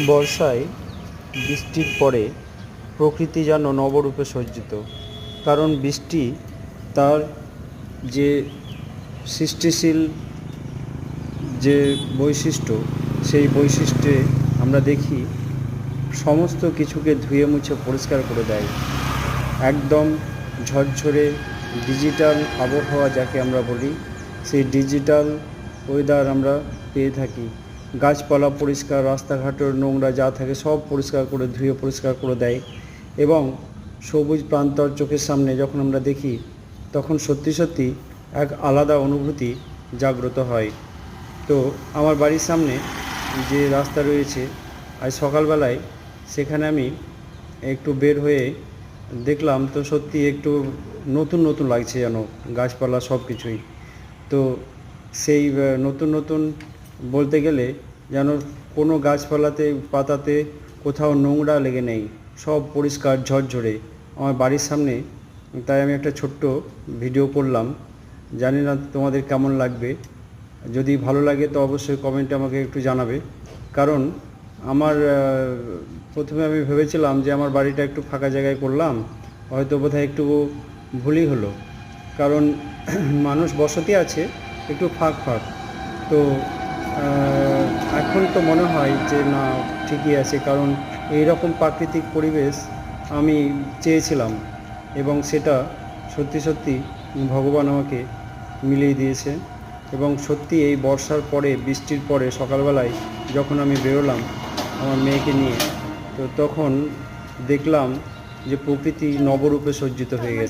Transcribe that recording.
বর্ষায় বৃষ্টির পরে প্রকৃতি যেন নবরূপে সজ্জিত। কারণ বৃষ্টি তার যে সৃষ্টিশীল যে বৈশিষ্ট্য, সেই বৈশিষ্ট্যে আমরা দেখি সমস্ত কিছুকে ধুয়ে মুছে পরিষ্কার করে দেয়। একদম ঝরঝরে ডিজিটাল আবহাওয়া যাকে আমরা বলি, সেই ডিজিটাল ওয়েদার আমরা পেয়ে থাকি। গাছপালা পরিষ্কার, রাস্তাঘাটের নোংরা যা থাকে সব পরিষ্কার করে ধুয়ে পরিষ্কার করে দেয় এবং সবুজ প্রান্তর চোখের সামনে যখন আমরা দেখি, তখন সত্যি সত্যি এক আলাদা অনুভূতি জাগ্রত হয়। তো আমার বাড়ির সামনে যে রাস্তা রয়েছে, আজ সকালবেলায় সেখানে আমি একটু বের হয়ে দেখলাম, তো সত্যি একটু নতুন নতুন লাগছে যেন গাছপালা সব কিছুই। তো সেই নতুন নতুন বলতে গেলে যেন কোনো গাছপালাতে পাতাতে কোথাও নোংরা লেগে নেই, সব পরিষ্কার ঝরঝরে আমার বাড়ির সামনে। তাই আমি একটা ছোট্ট ভিডিও করলাম, জানি না তোমাদের কেমন লাগবে। যদি ভালো লাগে তো অবশ্যই কমেন্টে আমাকে একটু জানাবে। কারণ আমার প্রথমে আমি ভেবেছিলাম যে আমার বাড়িটা একটু ফাঁকা জায়গায় করলাম, হয়তো বোধহয় একটু ভুলই হলো। কারণ মানুষ বসতি আছে একটু ফাঁক ফাঁক। তো এখন তো মনে হয় যে না, ঠিকই আছে, কারণ এই রকম প্রাকৃতিক পরিবেশ আমি চেয়েছিলাম এবং সেটা সত্যি সত্যি ভগবান আমাকে মিলিয়ে দিয়েছে। এবং সত্যি এই বর্ষার পরে, বৃষ্টির পরে সকালবেলায় যখন আমি বেরোলাম আমার মেয়েকে নিয়ে, তো তখন দেখলাম যে প্রকৃতি নবরূপে সজ্জিত হয়ে গেছে।